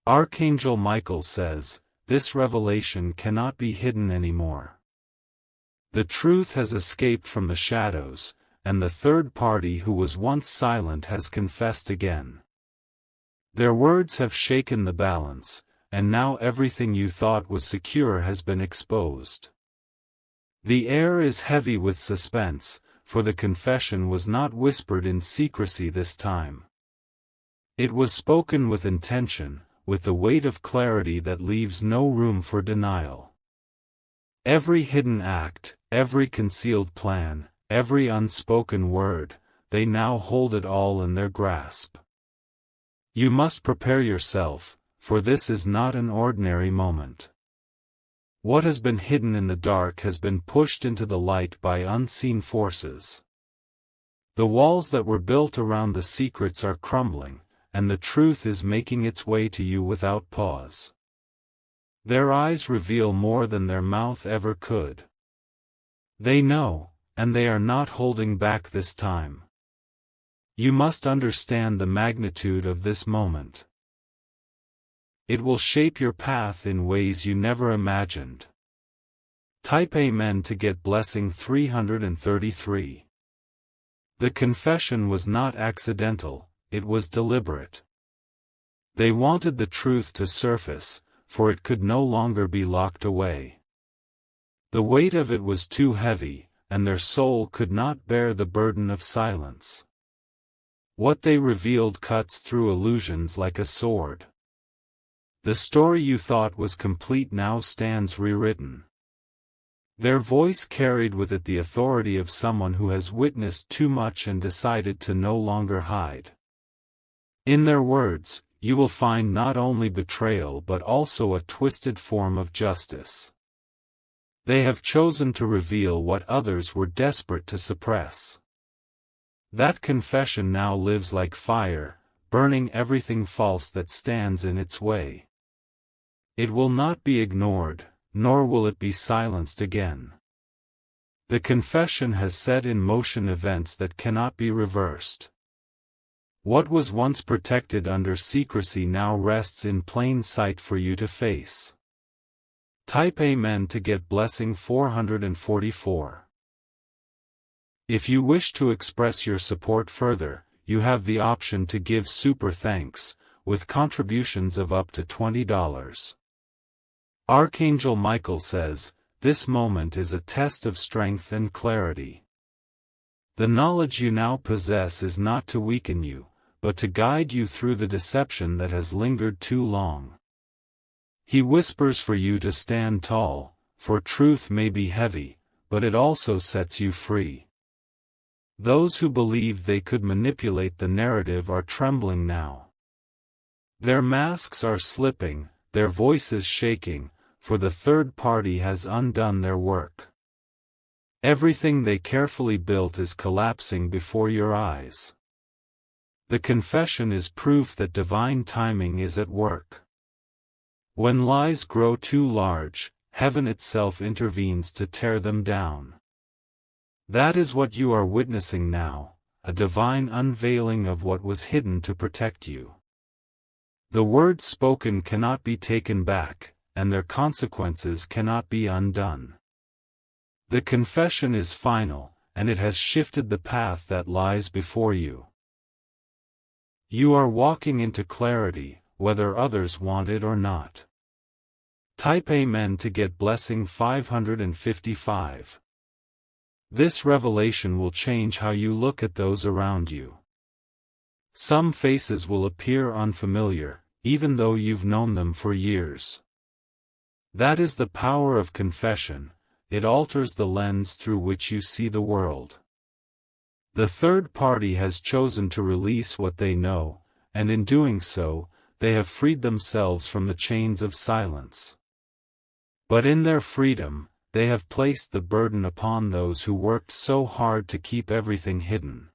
Archangel Michael says, this revelation cannot be hidden anymore. The truth has escaped from the shadows, and the third party who was once silent has confessed again. Their words have shaken the balance, and now everything you thought was secure has been exposed. The air is heavy with suspense, for the confession was not whispered in secrecy this time. It was spoken with intention, with the weight of clarity that leaves no room for denial. Every hidden act, every concealed plan, every unspoken word, they now hold it all in their grasp. You must prepare yourself, for this is not an ordinary moment. What has been hidden in the dark has been pushed into the light by unseen forces. The walls that were built around the secrets are crumbling, and the truth is making its way to you without pause. Their eyes reveal more than their mouth ever could. They know, and they are not holding back this time. You must understand the magnitude of this moment. It will shape your path in ways you never imagined. Type Amen to get blessing 333. The confession was not accidental, it was deliberate. They wanted the truth to surface, for it could no longer be locked away. The weight of it was too heavy, and their soul could not bear the burden of silence. What they revealed cuts through illusions like a sword. The story you thought was complete now stands rewritten. Their voice carried with it the authority of someone who has witnessed too much and decided to no longer hide. In their words, you will find not only betrayal but also a twisted form of justice. They have chosen to reveal what others were desperate to suppress. That confession now lives like fire, burning everything false that stands in its way. It will not be ignored, nor will it be silenced again. The confession has set in motion events that cannot be reversed. What was once protected under secrecy now rests in plain sight for you to face. Type Amen to get blessing 444. If you wish to express your support further, you have the option to give super thanks, with contributions of up to $20. Archangel Michael says, this moment is a test of strength and clarity. The knowledge you now possess is not to weaken you, but to guide you through the deception that has lingered too long. He whispers for you to stand tall, for truth may be heavy, but it also sets you free. Those who believed they could manipulate the narrative are trembling now. Their masks are slipping, their voices shaking, for the third party has undone their work. Everything they carefully built is collapsing before your eyes. The confession is proof that divine timing is at work. When lies grow too large, heaven itself intervenes to tear them down. That is what you are witnessing now, a divine unveiling of what was hidden to protect you. The words spoken cannot be taken back, and their consequences cannot be undone. The confession is final, and it has shifted the path that lies before you. You are walking into clarity, whether others want it or not. Type Amen to get blessing 555. This revelation will change how you look at those around you. Some faces will appear unfamiliar, even though you've known them for years. That is the power of confession, it alters the lens through which you see the world. The third party has chosen to release what they know, and in doing so, they have freed themselves from the chains of silence. But in their freedom, they have placed the burden upon those who worked so hard to keep everything hidden.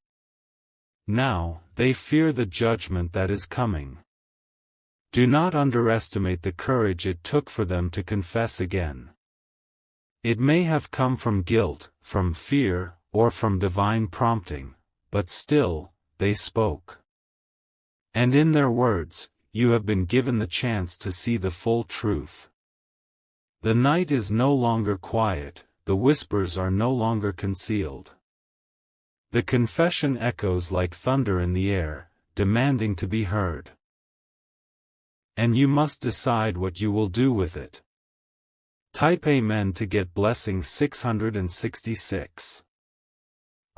Now, they fear the judgment that is coming. Do not underestimate the courage it took for them to confess again. It may have come from guilt, from fear, or from divine prompting, but still, they spoke. And in their words, you have been given the chance to see the full truth. The night is no longer quiet, the whispers are no longer concealed. The confession echoes like thunder in the air, demanding to be heard. And you must decide what you will do with it. Type Amen to get blessing 666.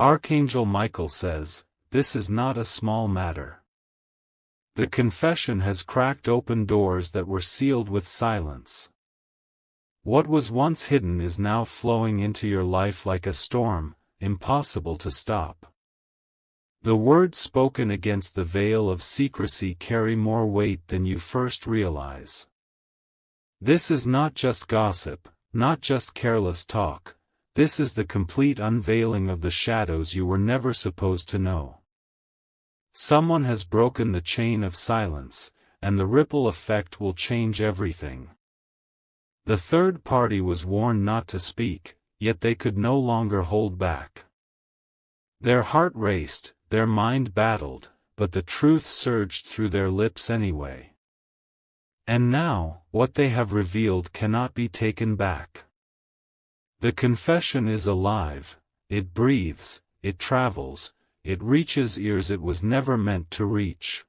Archangel Michael says, this is not a small matter. The confession has cracked open doors that were sealed with silence. What was once hidden is now flowing into your life like a storm, impossible to stop. The words spoken against the veil of secrecy carry more weight than you first realize. This is not just gossip, not just careless talk, this is the complete unveiling of the shadows you were never supposed to know. Someone has broken the chain of silence, and the ripple effect will change everything. The third party was warned not to speak, yet they could no longer hold back. Their heart raced, their mind battled, but the truth surged through their lips anyway. And now, what they have revealed cannot be taken back. The confession is alive, it breathes, it travels, it reaches ears it was never meant to reach.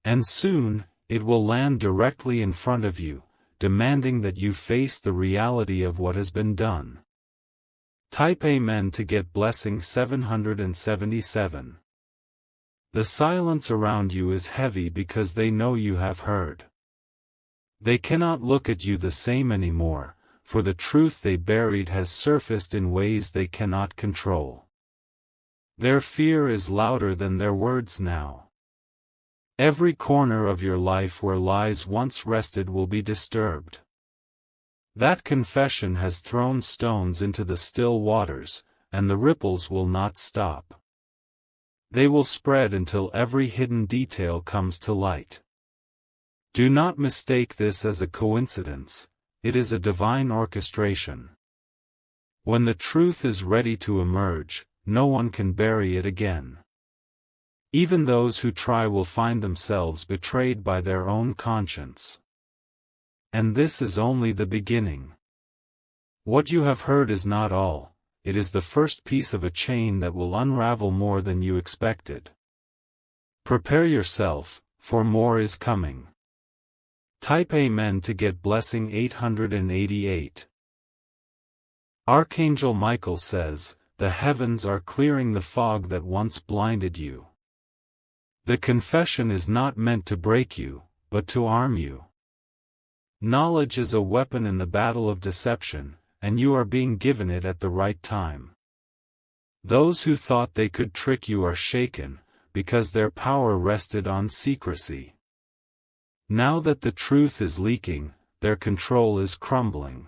And soon, it will land directly in front of you, demanding that you face the reality of what has been done. Type Amen to get blessing 777. The silence around you is heavy because they know you have heard. They cannot look at you the same anymore, for the truth they buried has surfaced in ways they cannot control. Their fear is louder than their words now. Every corner of your life where lies once rested will be disturbed. That confession has thrown stones into the still waters, and the ripples will not stop. They will spread until every hidden detail comes to light. Do not mistake this as a coincidence, it is a divine orchestration. When the truth is ready to emerge, no one can bury it again. Even those who try will find themselves betrayed by their own conscience. And this is only the beginning. What you have heard is not all, it is the first piece of a chain that will unravel more than you expected. Prepare yourself, for more is coming. Type Amen to get blessing 888. Archangel Michael says, the heavens are clearing the fog that once blinded you. The confession is not meant to break you, but to arm you. Knowledge is a weapon in the battle of deception, and you are being given it at the right time. Those who thought they could trick you are shaken, because their power rested on secrecy. Now that the truth is leaking, their control is crumbling.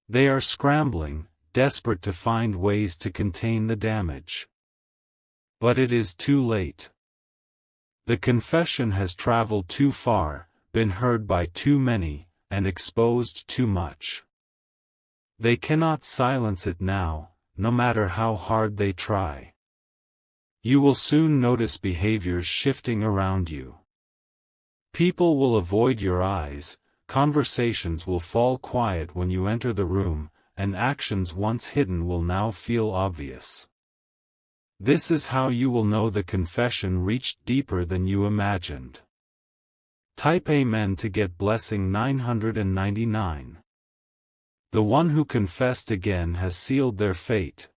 They are scrambling, desperate to find ways to contain the damage. But it is too late. The confession has traveled too far, been heard by too many, and exposed too much. They cannot silence it now, no matter how hard they try. You will soon notice behaviors shifting around you. People will avoid your eyes, conversations will fall quiet when you enter the room, and actions once hidden will now feel obvious. This is how you will know the confession reached deeper than you imagined. Type Amen to get blessing 999. The one who confessed again has sealed their fate.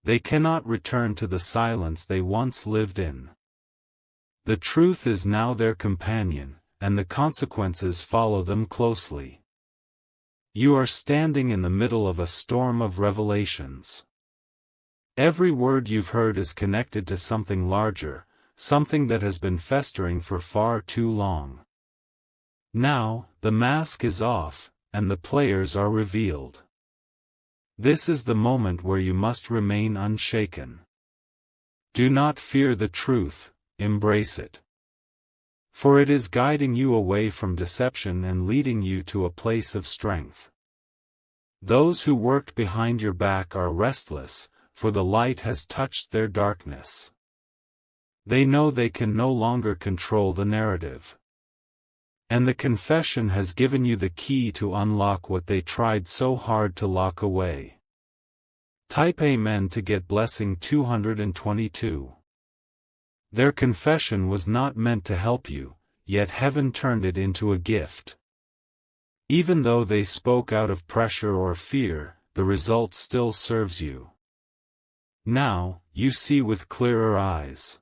They cannot return to the silence they once lived in. The truth is now their companion, and the consequences follow them closely. You are standing in the middle of a storm of revelations. Every word you've heard is connected to something larger, something that has been festering for far too long. Now, the mask is off, and the players are revealed. This is the moment where you must remain unshaken. Do not fear the truth, embrace it. For it is guiding you away from deception and leading you to a place of strength. Those who worked behind your back are restless, for the light has touched their darkness. They know they can no longer control the narrative. And the confession has given you the key to unlock what they tried so hard to lock away. Type Amen to get blessing 222. Their confession was not meant to help you, yet heaven turned it into a gift. Even though they spoke out of pressure or fear, the result still serves you. Now, you see with clearer eyes.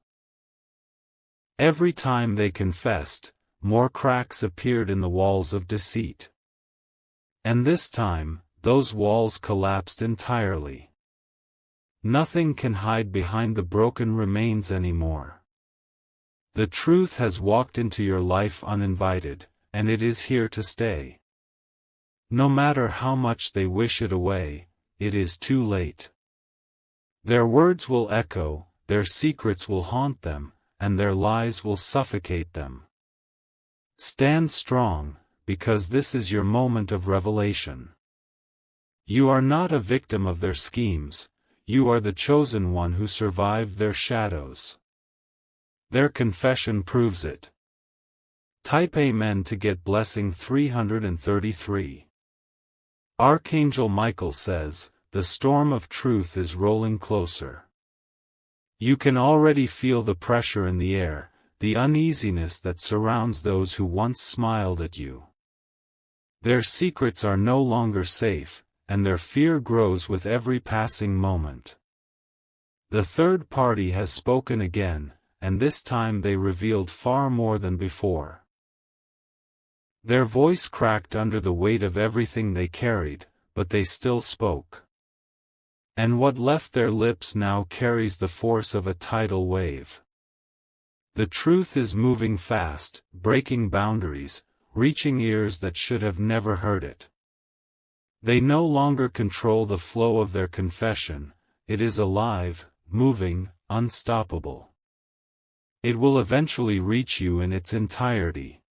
Every time they confessed, more cracks appeared in the walls of deceit. And this time, those walls collapsed entirely. Nothing can hide behind the broken remains anymore. The truth has walked into your life uninvited, and it is here to stay. No matter how much they wish it away, it is too late. Their words will echo, their secrets will haunt them, and their lies will suffocate them. Stand strong, because this is your moment of revelation. You are not a victim of their schemes, you are the chosen one who survived their shadows. Their confession proves it. Type Amen to get blessing 333. Archangel Michael says, the storm of truth is rolling closer. You can already feel the pressure in the air, the uneasiness that surrounds those who once smiled at you. Their secrets are no longer safe, and their fear grows with every passing moment. The third party has spoken again, and this time they revealed far more than before. Their voice cracked under the weight of everything they carried, but they still spoke. And what left their lips now carries the force of a tidal wave. The truth is moving fast, breaking boundaries, reaching ears that should have never heard it. They no longer control the flow of their confession, it is alive, moving, unstoppable. It will eventually reach you in its entirety.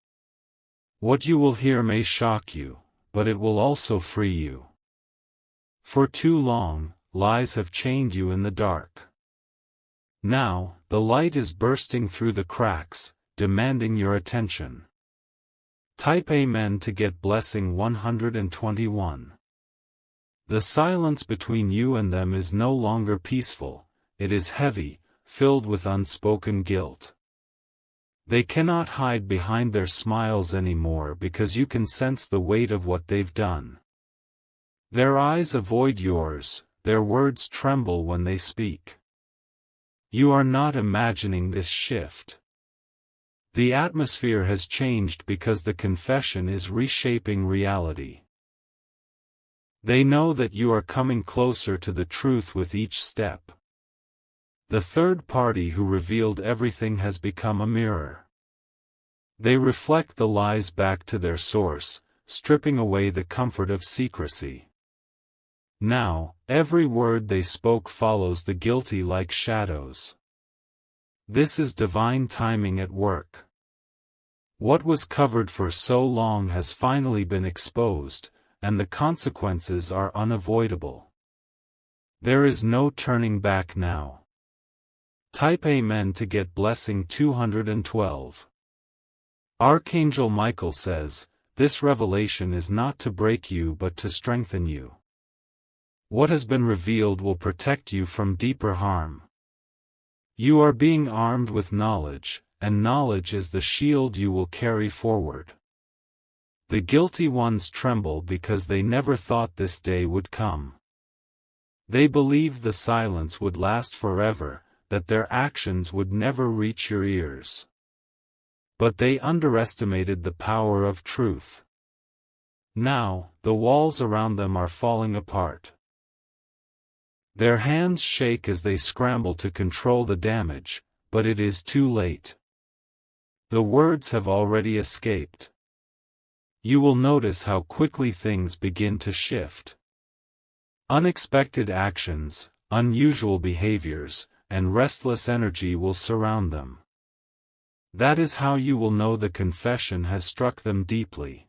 What you will hear may shock you, but it will also free you. For too long, lies have chained you in the dark. Now, the light is bursting through the cracks, demanding your attention. Type Amen to get blessing 121. The silence between you and them is no longer peaceful, it is heavy, filled with unspoken guilt. They cannot hide behind their smiles anymore because you can sense the weight of what they've done. Their eyes avoid yours, their words tremble when they speak. You are not imagining this shift. The atmosphere has changed because the confession is reshaping reality. They know that you are coming closer to the truth with each step. The third party who revealed everything has become a mirror. They reflect the lies back to their source, stripping away the comfort of secrecy. Now, every word they spoke follows the guilty like shadows. This is divine timing at work. What was covered for so long has finally been exposed, and the consequences are unavoidable. There is no turning back now. Type Amen to get blessing 212. Archangel Michael says, this revelation is not to break you but to strengthen you. What has been revealed will protect you from deeper harm. You are being armed with knowledge, and knowledge is the shield you will carry forward. The guilty ones tremble because they never thought this day would come. They believed the silence would last forever, that their actions would never reach your ears. But they underestimated the power of truth. Now, the walls around them are falling apart. Their hands shake as they scramble to control the damage, but it is too late. The words have already escaped. You will notice how quickly things begin to shift. Unexpected actions, unusual behaviors, and restless energy will surround them. That is how you will know the confession has struck them deeply.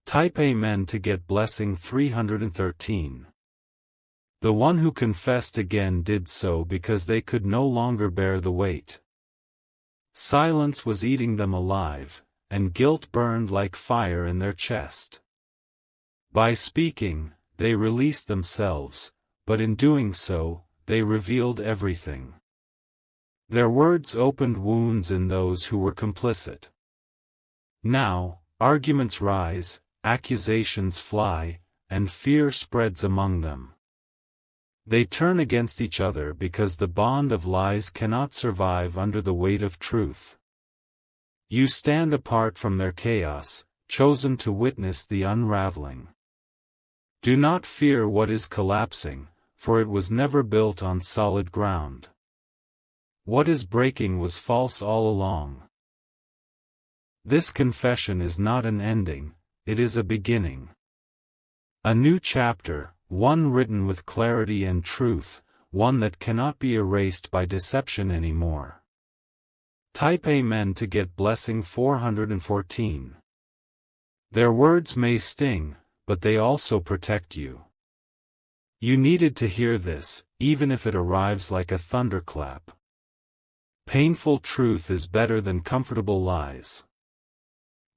Type Amen to get blessing 313. The one who confessed again did so because they could no longer bear the weight. Silence was eating them alive, and guilt burned like fire in their chest. By speaking, they released themselves, but in doing so, they revealed everything. Their words opened wounds in those who were complicit. Now, arguments rise, accusations fly, and fear spreads among them. They turn against each other because the bond of lies cannot survive under the weight of truth. You stand apart from their chaos, chosen to witness the unraveling. Do not fear what is collapsing, for it was never built on solid ground. What is breaking was false all along. This confession is not an ending, it is a beginning. A new chapter, one written with clarity and truth, one that cannot be erased by deception anymore. Type Amen to get blessing 414. Their words may sting, but they also protect you. You needed to hear this, even if it arrives like a thunderclap. Painful truth is better than comfortable lies.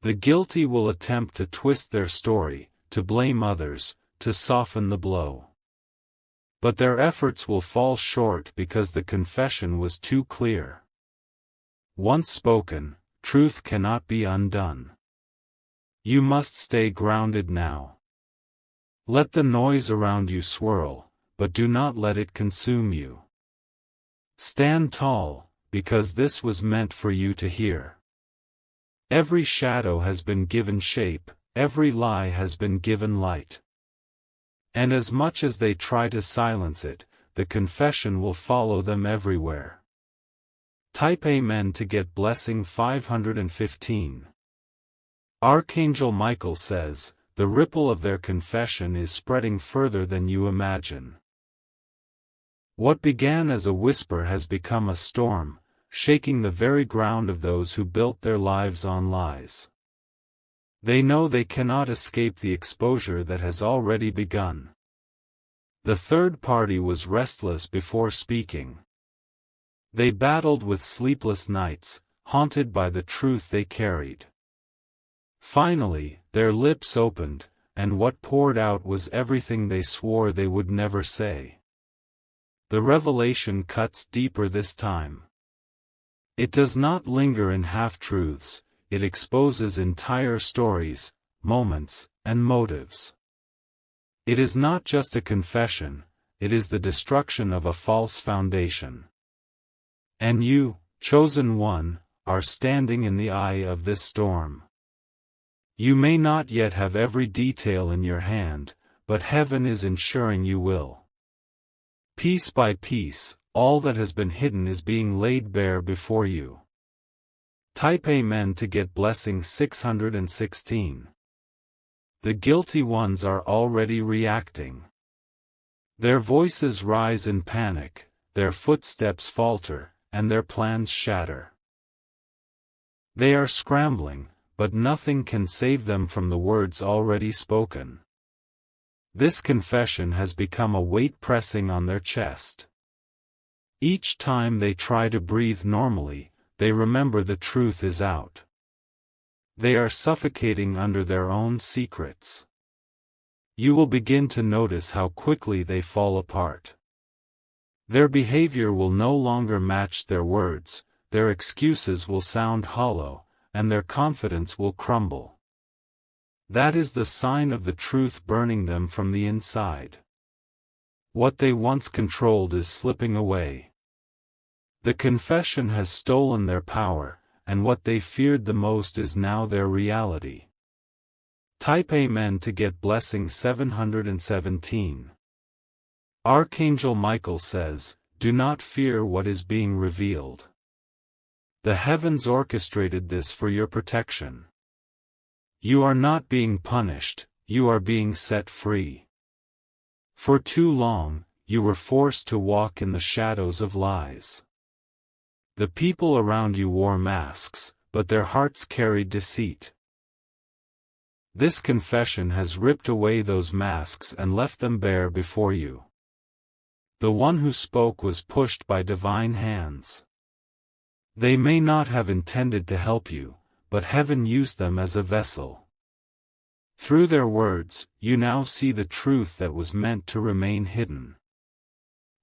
The guilty will attempt to twist their story, to blame others, to soften the blow. But their efforts will fall short because the confession was too clear. Once spoken, truth cannot be undone. You must stay grounded now. Let the noise around you swirl, but do not let it consume you. Stand tall, because this was meant for you to hear. Every shadow has been given shape, every lie has been given light. And as much as they try to silence it, the confession will follow them everywhere. Type Amen to get blessing 515. Archangel Michael says, the ripple of their confession is spreading further than you imagine. What began as a whisper has become a storm, shaking the very ground of those who built their lives on lies. They know they cannot escape the exposure that has already begun. The third party was restless before speaking. They battled with sleepless nights, haunted by the truth they carried. Finally, their lips opened, and what poured out was everything they swore they would never say. The revelation cuts deeper this time. It does not linger in half-truths, it exposes entire stories, moments, and motives. It is not just a confession, it is the destruction of a false foundation. And you, chosen one, are standing in the eye of this storm. You may not yet have every detail in your hand, but heaven is ensuring you will. Piece by piece, all that has been hidden is being laid bare before you. Type Amen to get blessing 616. The guilty ones are already reacting. Their voices rise in panic, their footsteps falter, and their plans shatter. They are scrambling, but nothing can save them from the words already spoken. This confession has become a weight pressing on their chest. Each time they try to breathe normally, they remember the truth is out. They are suffocating under their own secrets. You will begin to notice how quickly they fall apart. Their behavior will no longer match their words, their excuses will sound hollow, and their confidence will crumble. That is the sign of the truth burning them from the inside. What they once controlled is slipping away. The confession has stolen their power, and what they feared the most is now their reality. Type Amen to get blessing 717. Archangel Michael says, do not fear what is being revealed. The heavens orchestrated this for your protection. You are not being punished, you are being set free. For too long, you were forced to walk in the shadows of lies. The people around you wore masks, but their hearts carried deceit. This confession has ripped away those masks and left them bare before you. The one who spoke was pushed by divine hands. They may not have intended to help you, but heaven used them as a vessel. Through their words, you now see the truth that was meant to remain hidden.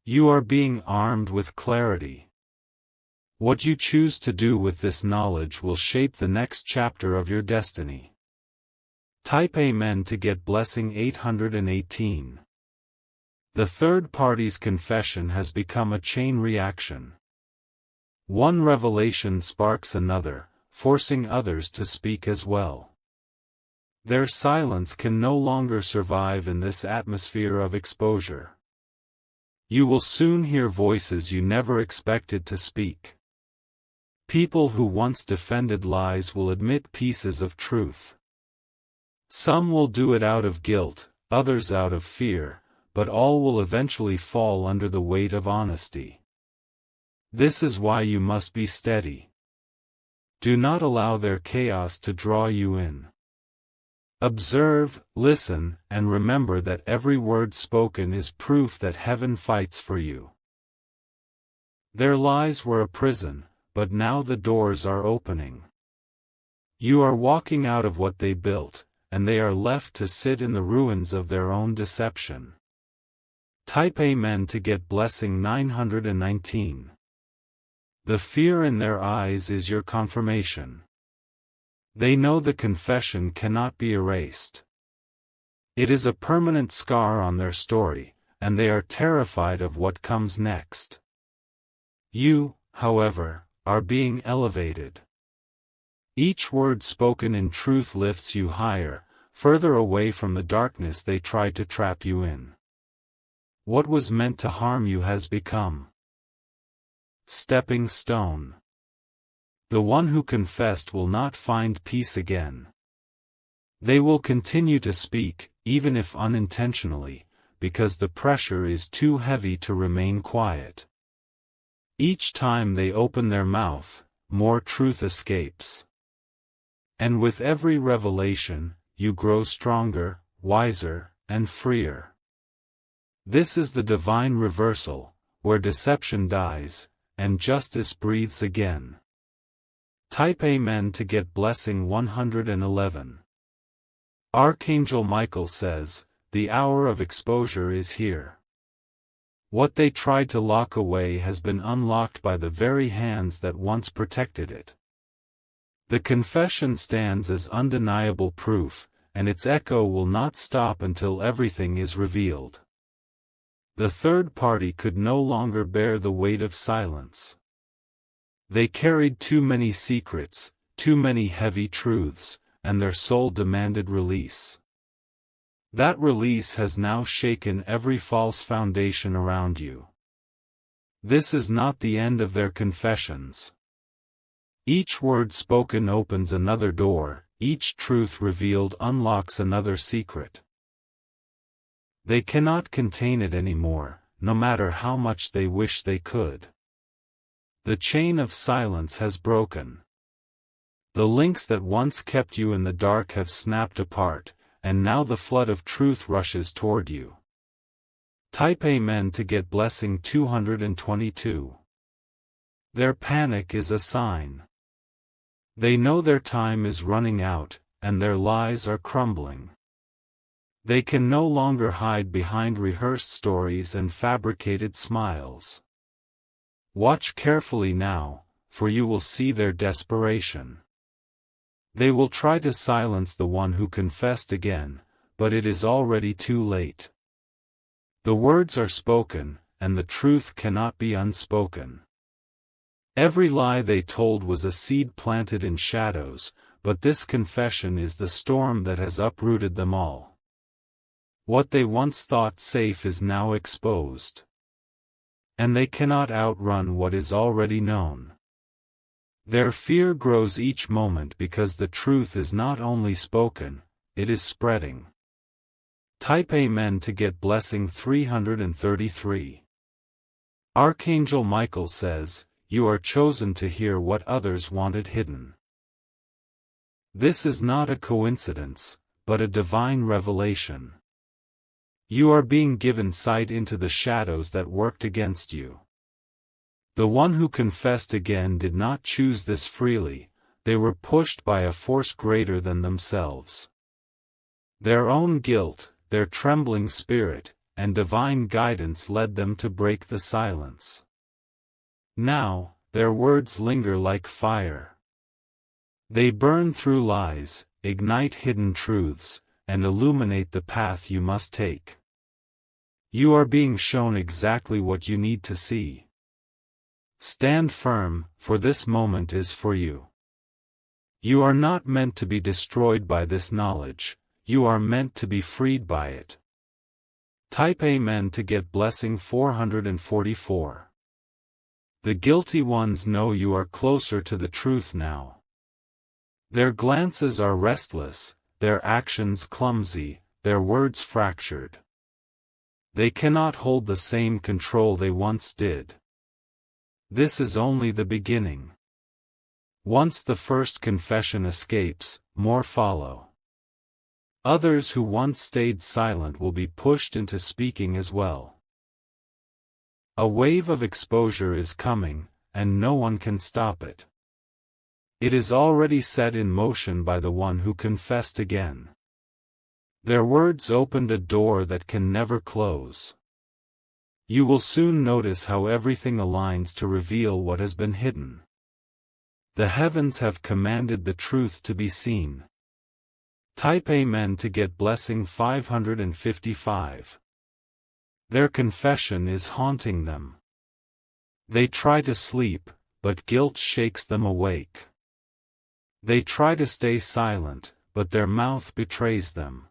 You are being armed with clarity. What you choose to do with this knowledge will shape the next chapter of your destiny. Type Amen to get blessing 818. The third party's confession has become a chain reaction. One revelation sparks another, forcing others to speak as well. Their silence can no longer survive in this atmosphere of exposure. You will soon hear voices you never expected to speak. People who once defended lies will admit pieces of truth. Some will do it out of guilt, others out of fear, but all will eventually fall under the weight of honesty. This is why you must be steady. Do not allow their chaos to draw you in. Observe, listen, and remember that every word spoken is proof that heaven fights for you. Their lies were a prison, but now the doors are opening. You are walking out of what they built, and they are left to sit in the ruins of their own deception. Type Amen to get blessing 919. The fear in their eyes is your confirmation. They know the confession cannot be erased. It is a permanent scar on their story, and they are terrified of what comes next. You, however, are being elevated. Each word spoken in truth lifts you higher, further away from the darkness they tried to trap you in. What was meant to harm you has become stepping stone. The one who confessed will not find peace again. They will continue to speak, even if unintentionally, because the pressure is too heavy to remain quiet. Each time they open their mouth, more truth escapes. And with every revelation, you grow stronger, wiser, and freer. This is the divine reversal, where deception dies, and justice breathes again. Type Amen to get blessing 111. Archangel Michael says, the hour of exposure is here. What they tried to lock away has been unlocked by the very hands that once protected it. The confession stands as undeniable proof, and its echo will not stop until everything is revealed. The third party could no longer bear the weight of silence. They carried too many secrets, too many heavy truths, and their soul demanded release. That release has now shaken every false foundation around you. This is not the end of their confessions. Each word spoken opens another door, each truth revealed unlocks another secret. They cannot contain it anymore, no matter how much they wish they could. The chain of silence has broken. The links that once kept you in the dark have snapped apart, and now the flood of truth rushes toward you. Type Amen to get blessing 222. Their panic is a sign. They know their time is running out, and their lies are crumbling. They can no longer hide behind rehearsed stories and fabricated smiles. Watch carefully now, for you will see their desperation. They will try to silence the one who confessed again, but it is already too late. The words are spoken, and the truth cannot be unspoken. Every lie they told was a seed planted in shadows, but this confession is the storm that has uprooted them all. What they once thought safe is now exposed. And they cannot outrun what is already known. Their fear grows each moment because the truth is not only spoken, it is spreading. Type Amen to get blessing 333. Archangel Michael says, you are chosen to hear what others wanted hidden. This is not a coincidence, but a divine revelation. You are being given sight into the shadows that worked against you. The one who confessed again did not choose this freely, they were pushed by a force greater than themselves. Their own guilt, their trembling spirit, and divine guidance led them to break the silence. Now, their words linger like fire. They burn through lies, ignite hidden truths, and illuminate the path you must take. You are being shown exactly what you need to see. Stand firm, for this moment is for you. You are not meant to be destroyed by this knowledge, you are meant to be freed by it. Type Amen to get blessing 444. The guilty ones know you are closer to the truth now. Their glances are restless, their actions clumsy, their words fractured. They cannot hold the same control they once did. This is only the beginning. Once the first confession escapes, more follow. Others who once stayed silent will be pushed into speaking as well. A wave of exposure is coming, and no one can stop it. It is already set in motion by the one who confessed again. Their words opened a door that can never close. You will soon notice how everything aligns to reveal what has been hidden. The heavens have commanded the truth to be seen. Type Amen to get blessing 555. Their confession is haunting them. They try to sleep, but guilt shakes them awake. They try to stay silent, but their mouth betrays them.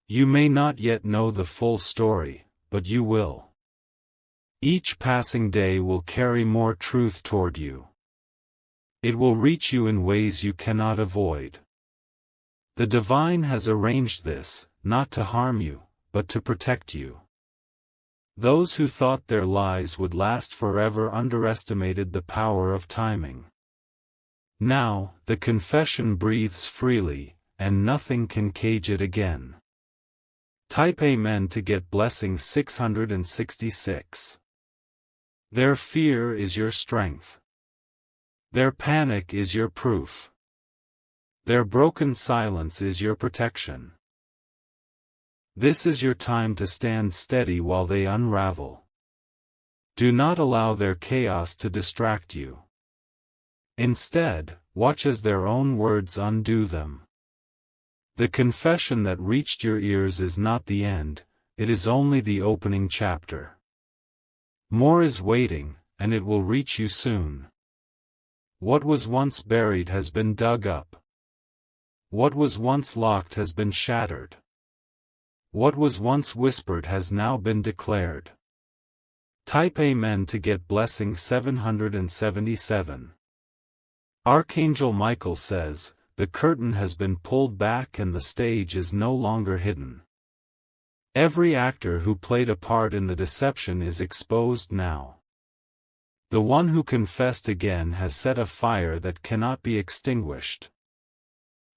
You may not yet know the full story, but you will. Each passing day will carry more truth toward you. It will reach you in ways you cannot avoid. The divine has arranged this, not to harm you, but to protect you. Those who thought their lies would last forever underestimated the power of timing. Now, the confession breathes freely, and nothing can cage it again. Type Amen to get blessing 666. Their fear is your strength. Their panic is your proof. Their broken silence is your protection. This is your time to stand steady while they unravel. Do not allow their chaos to distract you. Instead, watch as their own words undo them. The confession that reached your ears is not the end, it is only the opening chapter. More is waiting, and it will reach you soon. What was once buried has been dug up. What was once locked has been shattered. What was once whispered has now been declared. Type Amen to get blessing 777. Archangel Michael says, the curtain has been pulled back and the stage is no longer hidden. Every actor who played a part in the deception is exposed now. The one who confessed again has set a fire that cannot be extinguished.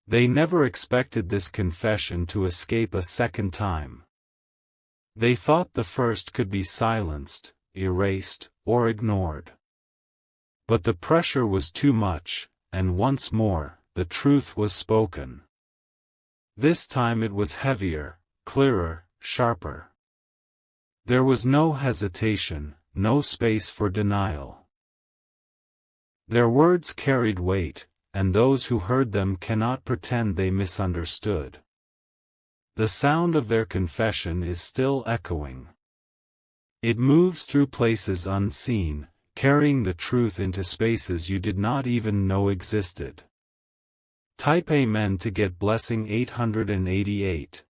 They never expected this confession to escape a second time. They thought the first could be silenced, erased, or ignored. But the pressure was too much, and once more, the truth was spoken. This time it was heavier, clearer, sharper. There was no hesitation, no space for denial. Their words carried weight, and those who heard them cannot pretend they misunderstood. The sound of their confession is still echoing. It moves through places unseen, carrying the truth into spaces you did not even know existed. Type Amen to get blessing 888.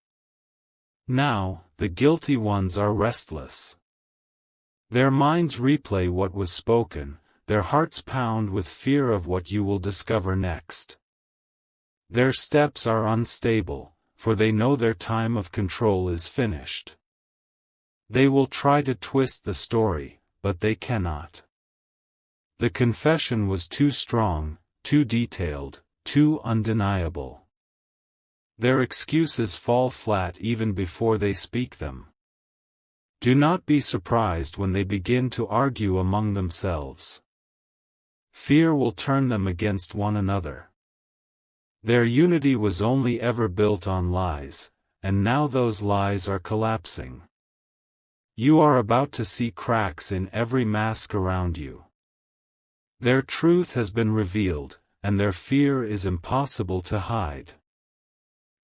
Now, the guilty ones are restless. Their minds replay what was spoken, their hearts pound with fear of what you will discover next. Their steps are unstable, for they know their time of control is finished. They will try to twist the story, but they cannot. The confession was too strong, too detailed, too undeniable. Their excuses fall flat even before they speak them. Do not be surprised when they begin to argue among themselves. Fear will turn them against one another. Their unity was only ever built on lies, and now those lies are collapsing. You are about to see cracks in every mask around you. Their truth has been revealed, and their fear is impossible to hide.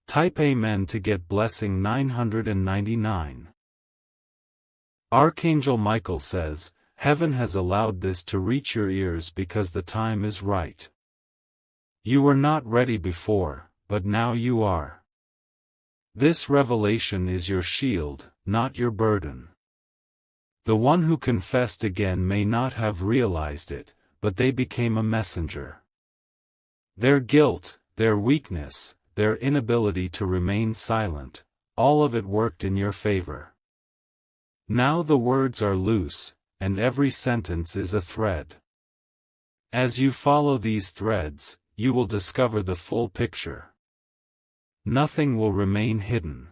Type Amen to get blessing 999. Archangel Michael says, Heaven has allowed this to reach your ears because the time is right. You were not ready before, but now you are. This revelation is your shield, not your burden. The one who confessed again may not have realized it, but they became a messenger. Their guilt, their weakness, their inability to remain silent, all of it worked in your favor. Now the words are loose, and every sentence is a thread. As you follow these threads, you will discover the full picture. Nothing will remain hidden.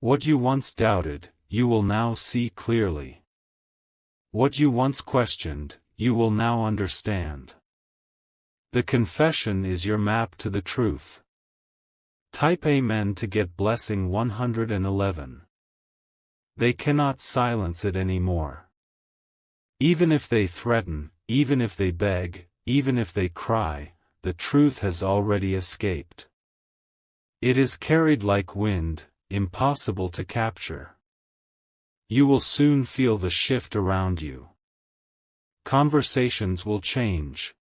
What you once doubted, you will now see clearly. What you once questioned, you will now understand. The confession is your map to the truth. Type Amen to get blessing 111. They cannot silence it anymore. Even if they threaten, even if they beg, even if they cry, the truth has already escaped. It is carried like wind, impossible to capture. You will soon feel the shift around you. Conversations will change.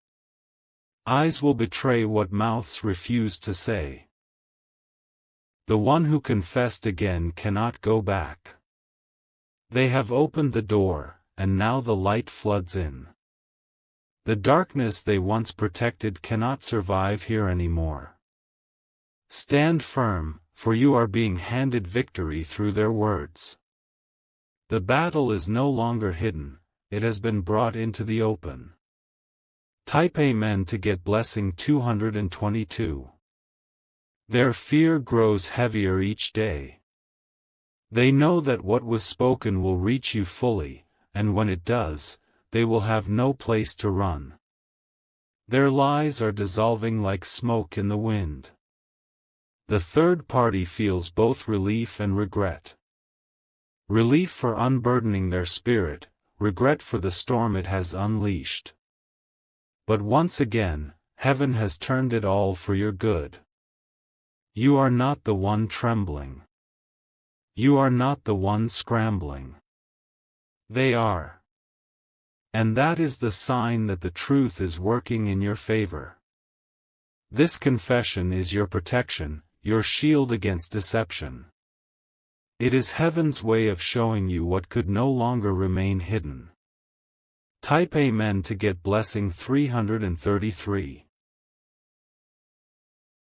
Eyes will betray what mouths refuse to say. The one who confessed again cannot go back. They have opened the door, and now the light floods in. The darkness they once protected cannot survive here anymore. Stand firm, for you are being handed victory through their words. The battle is no longer hidden, it has been brought into the open. Type Amen to get blessing 222. Their fear grows heavier each day. They know that what was spoken will reach you fully, and when it does, they will have no place to run. Their lies are dissolving like smoke in the wind. The third party feels both relief and regret. Relief for unburdening their spirit, regret for the storm it has unleashed. But once again, heaven has turned it all for your good. You are not the one trembling. You are not the one scrambling. They are. And that is the sign that the truth is working in your favor. This confession is your protection, your shield against deception. It is heaven's way of showing you what could no longer remain hidden. Type Amen to get blessing 333.